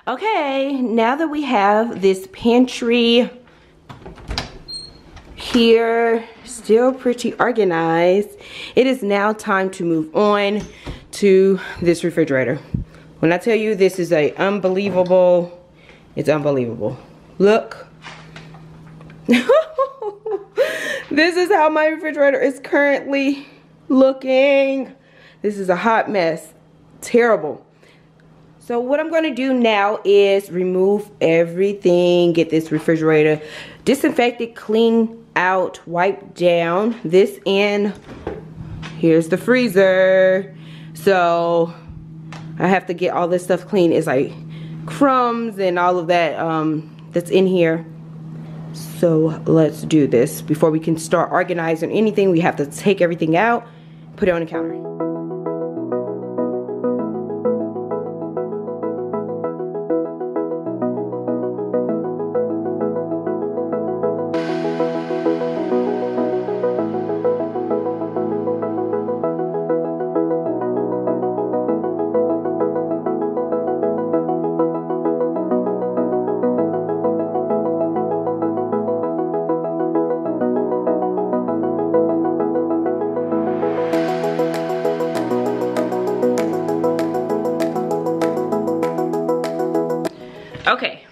Okay, now that we have this pantry here, still pretty organized, it is now time to move on to this refrigerator. When I tell you this is a unbelievable, it's unbelievable. Look. This is how my refrigerator is currently looking. This is a hot mess. Terrible. So what I'm going to do now is remove everything, get this refrigerator disinfected, clean out, wipe down. This in. Here's the freezer. So I have to get all this stuff clean. It's like crumbs and all of that that's in here. So let's do this. Before we can start organizing anything, we have to take everything out, put it on the counter. Okay,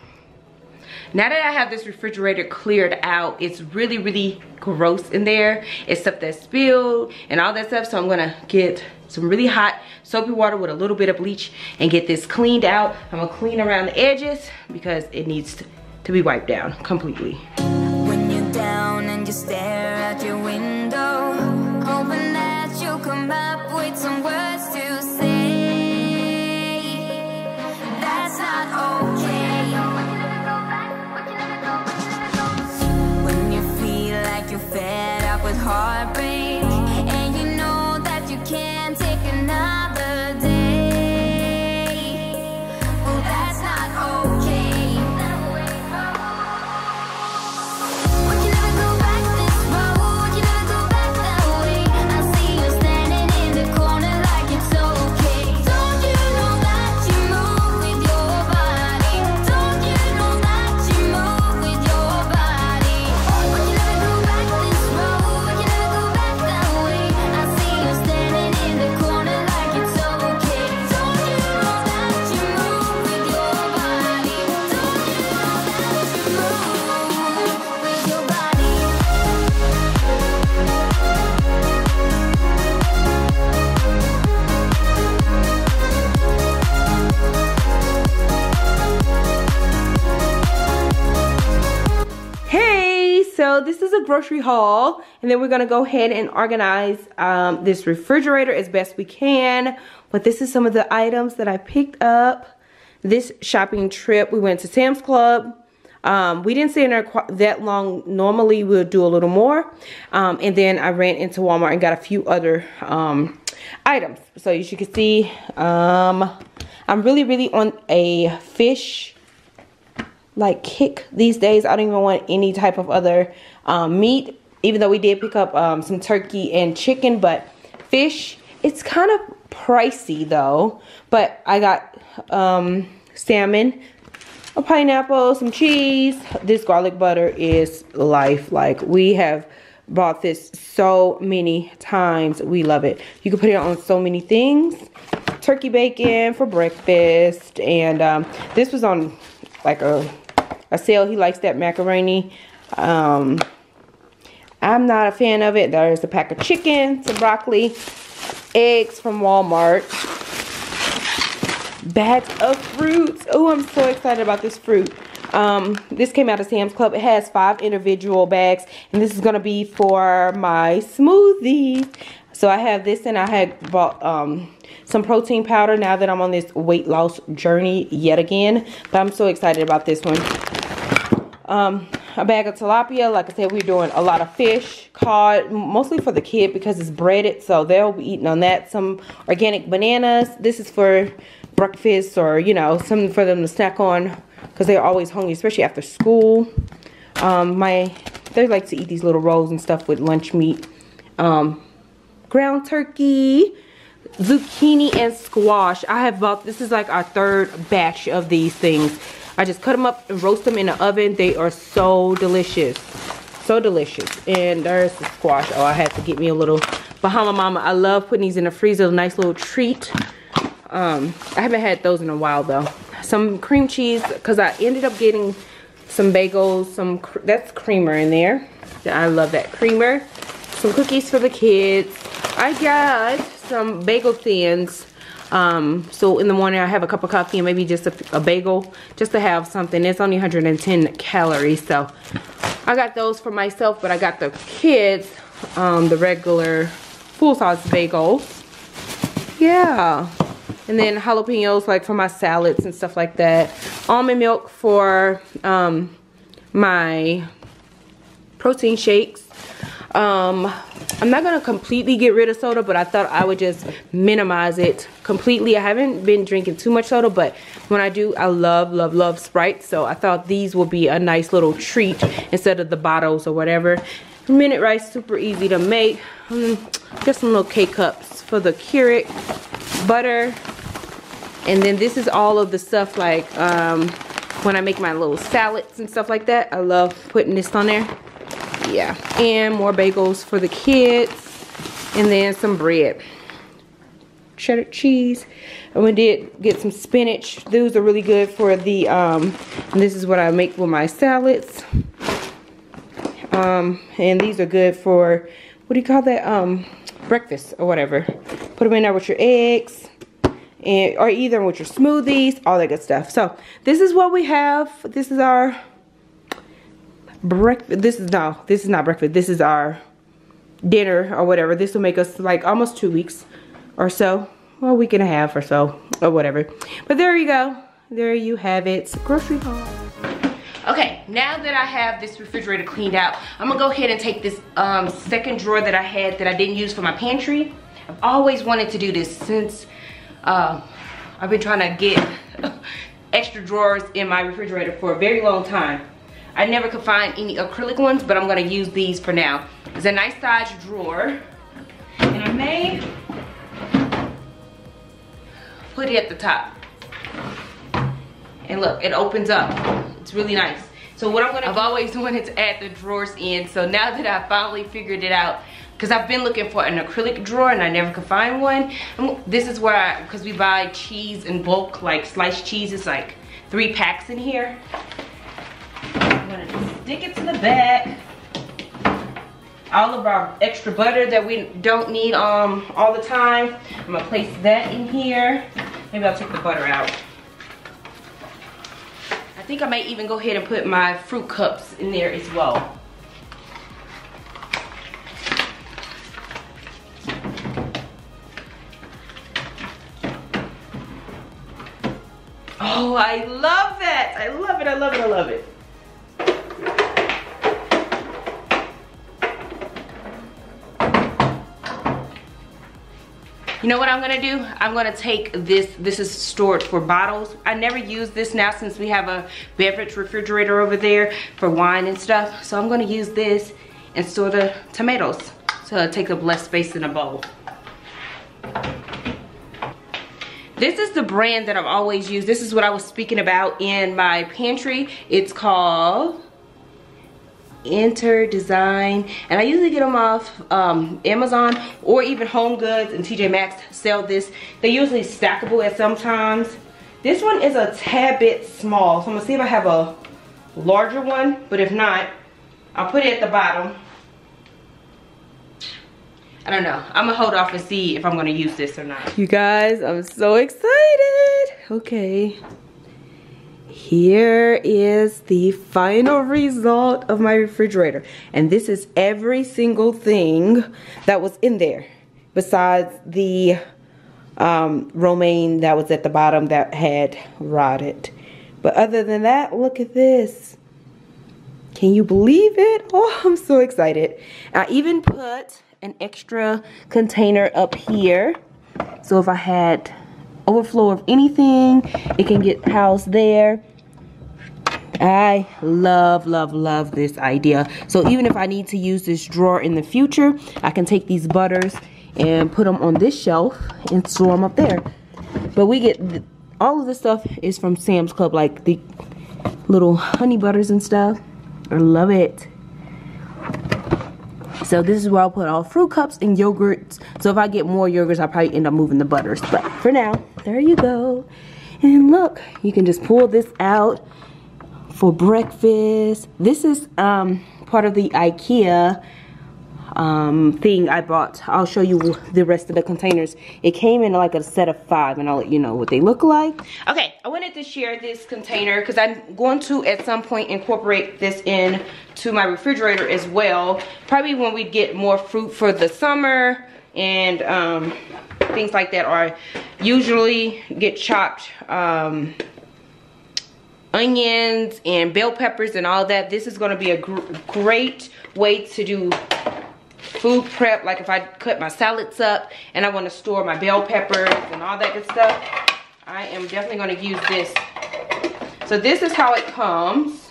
now that I have this refrigerator cleared out, it's really gross in there. It's stuff that's spilled and all that stuff. So I'm gonna get some really hot soapy water with a little bit of bleach and get this cleaned out. I'm gonna clean around the edges because it needs to be wiped down completely. When you're down and you stare out your window, hoping that you'll come up with some words to say. That's not okay. You're fed up with heartbreak, and you know that you can't take another day. Well, that's not okay. We can never go back this road, you never go back that way. I see you standing in the corner like it's okay. Don't you know that you move with your body? Don't you know that you move with your body? We can never go back this road, you never go back that way. I see you standing in the corner like it's okay. Don't you know that you move with your body? Don't you know that you move with your body? Hey, so this is a grocery haul, and then we're gonna go ahead and organize this refrigerator as best we can. But this is some of the items that I picked up this shopping trip. We went to Sam's Club. We didn't stay in there that long. Normally we'll do a little more. And then I ran into Walmart and got a few other items. So as you can see, I'm really on a fish like kick these days. I don't even want any type of other meat, even though we did pick up some turkey and chicken. But fish, it's kind of pricey though. But I got salmon, a pineapple, some cheese. This garlic butter is life. Like, we have bought this so many times. We love it. You can put it on so many things. Turkey bacon for breakfast. And this was on like a sale. He likes that macaroni. I'm not a fan of it. There's a pack of chicken, some broccoli, eggs from Walmart, bags of fruits. Oh, I'm so excited about this fruit. This came out of Sam's Club. It has 5 individual bags, and this is gonna be for my smoothies. So I have this, and I had bought some protein powder now that I'm on this weight loss journey yet again. But I'm so excited about this one. A bag of tilapia. Like I said, we're doing a lot of fish, cod, mostly for the kid because it's breaded, so they'll be eating on that. Some organic bananas. This is for breakfast, or you know, something for them to snack on because they're always hungry, especially after school. They like to eat these little rolls and stuff with lunch meat. Ground turkey, zucchini and squash. I have bought, this is like our third batch of these things. I just cut them up and roast them in the oven. They are so delicious. So delicious. And there's the squash. Oh, I had to get me a little Bahama Mama. I love putting these in the freezer. A nice little treat. I haven't had those in a while though. Some cream cheese, because I ended up getting some bagels. That's creamer in there. I love that creamer. Some cookies for the kids. I got some bagel thins. So in the morning I have a cup of coffee and maybe just a bagel just to have something. It's only 110 calories, so I got those for myself, but I got the kids the regular full-size bagel. Yeah. And then jalapenos like for my salads and stuff like that. Almond milk for my protein shakes. I'm not gonna completely get rid of soda, but I thought I would just minimize it completely. I haven't been drinking too much soda, but when I do, I love Sprite. So I thought these would be a nice little treat instead of the bottles or whatever. Minute rice, super easy to make. Just some little K-cups for the Keurig. Butter. And then this is all of the stuff like when I make my little salads and stuff like that. I love putting this on there. Yeah, and more bagels for the kids, and then some bread, cheddar cheese, and we did get some spinach. Those are really good for the and this is what I make with my salads, and these are good for, what do you call that, breakfast or whatever. Put them in there with your eggs, and or either with your smoothies, all that good stuff. So this is what we have. This is our breakfast. This is not breakfast. This is our dinner or whatever. This will make us like almost 2 weeks or so, or a week and a half or so, or whatever. But there you go. There you have it. Grocery haul. Okay, now that I have this refrigerator cleaned out, I'm gonna go ahead and take this second drawer that I had that I didn't use for my pantry. I've always wanted to do this since I've been trying to get extra drawers in my refrigerator for a very long time. I never could find any acrylic ones, but I'm gonna use these for now. It's a nice size drawer, and I may put it at the top. And look, it opens up. It's really nice. So what I've always wanted to add the drawers in, so now that I finally figured it out, because I've been looking for an acrylic drawer and I never could find one. This is where, because we buy cheese in bulk, like sliced cheese, it's like 3 packs in here. I'm gonna just stick it to the back. All of our extra butter that we don't need all the time, I'm gonna place that in here. Maybe I'll take the butter out. I think I may even go ahead and put my fruit cups in there as well. Oh, I love that. I love it, I love it, I love it. You know what I'm gonna do? I'm gonna take this is storage for bottles. I never use this now since we have a beverage refrigerator over there for wine and stuff. So I'm gonna use this and store the tomatoes. So it'll take up less space in a bowl. This is the brand that I've always used. This is what I was speaking about in my pantry. It's called Enter Design, and I usually get them off Amazon or even Home Goods, and TJ Maxx sell this. They're usually stackable at sometimes. This one is a tad bit small, so I'm gonna see if I have a larger one, but if not, I'll put it at the bottom. I don't know. I'm gonna hold off and see if I'm gonna use this or not. You guys, I'm so excited. Okay. Here is the final result of my refrigerator. And this is every single thing that was in there. Besides the romaine that was at the bottom that had rotted. But other than that, look at this. Can you believe it? Oh, I'm so excited. I even put an extra container up here. So if I had overflow of anything, it can get housed there. I love, love, love this idea. So even if I need to use this drawer in the future, I can take these butters and put them on this shelf and store them up there. But we get all of this stuff is from Sam's Club, like the little honey butters and stuff. I love it. So this is where I'll put all fruit cups and yogurts. So if I get more yogurts, I'll probably end up moving the butters. But for now, there you go. And look, you can just pull this out for breakfast. This is part of the IKEA thing I bought. I'll show you the rest of the containers. It came in like a set of 5, and I'll let you know what they look like. Okay, I wanted to share this container because I'm going to at some point incorporate this in to my refrigerator as well. Probably when we get more fruit for the summer and things like that, or usually get chopped onions and bell peppers and all that. This is going to be a great way to do food prep. Like if I cut my salads up and I want to store my bell peppers and all that good stuff, I am definitely going to use this. So this is how it comes.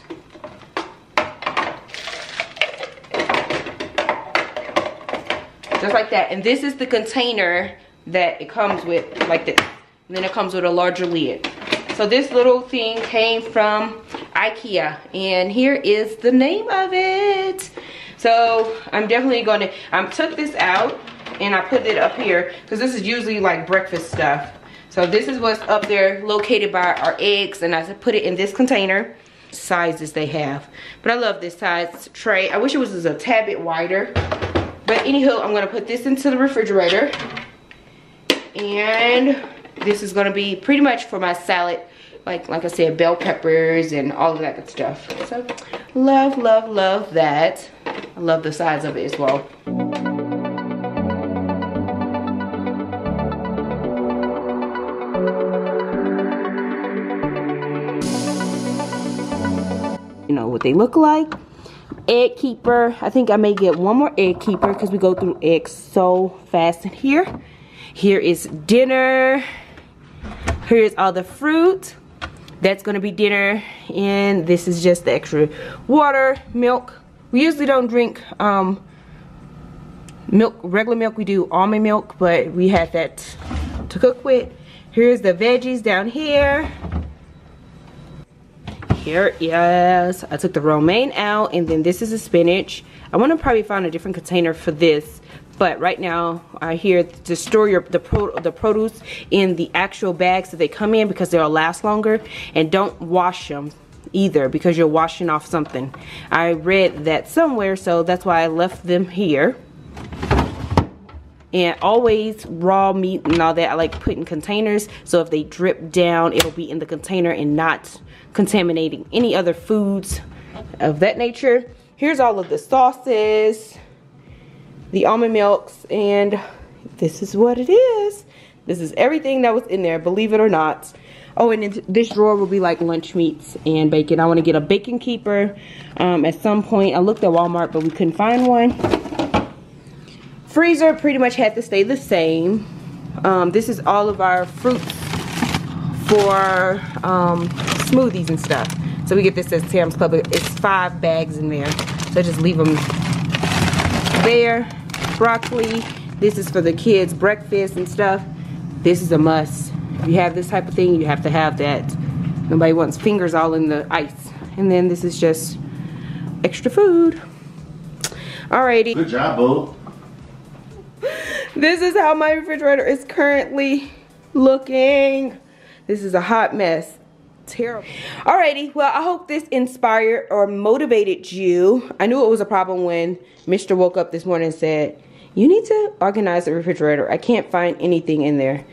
Just like that. And this is the container that it comes with, like this. And then it comes with a larger lid. So this little thing came from IKEA, and here is the name of it. So I'm definitely going to, I took this out and I put it up here because this is usually like breakfast stuff. So this is what's up there, located by our eggs, and I put it in this container. Sizes they have, but I love this size tray. I wish it was a tad bit wider, but anywho, I'm going to put this into the refrigerator, and this is going to be pretty much for my salad, like I said, bell peppers and all of that good stuff. So love, love, love that. I love the size of it as well. You know what they look like. Egg keeper. I think I may get one more egg keeper because we go through eggs so fast in here. Here is dinner. Here's all the fruit. That's gonna be dinner, and this is just the extra water, milk. We usually don't drink milk, regular milk. We do almond milk, but we had that to cook with. Here's the veggies down here. Here is, I took the romaine out, and then this is the spinach. I want to probably find a different container for this, but right now I here to store the produce in the actual bags that they come in because they'll last longer. And don't wash them either because you're washing off something. I read that somewhere, so that's why I left them here. And always raw meat and all that I like put in containers, so if they drip down, it'll be in the container and not contaminating any other foods of that nature. Here's all of the sauces, the almond milks, and this is what it is. This is everything that was in there, believe it or not. Oh, and in this drawer will be like lunch meats and bacon. I want to get a bacon keeper at some point. I looked at Walmart, but we couldn't find one. Freezer pretty much had to stay the same. This is all of our fruits for smoothies and stuff. So we get this at Sam's Club. It's 5 bags in there. So just leave them there. Broccoli. This is for the kids' breakfast and stuff. This is a must. If you have this type of thing, you have to have that. Nobody wants fingers all in the ice. And then this is just extra food. Alrighty. Good job, boo. This is how my refrigerator is currently looking. This is a hot mess. Terrible. Alrighty, well, I hope this inspired or motivated you. I knew it was a problem when Mr. woke up this morning and said, you need to organize the refrigerator. I can't find anything in there.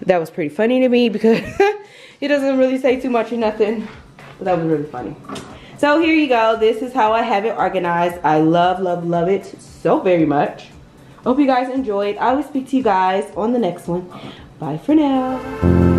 That was pretty funny to me because it doesn't really say too much or nothing. But that was really funny. So here you go. This is how I have it organized. I love, love, love it so very much. Hope you guys enjoyed. I will speak to you guys on the next one. Bye for now.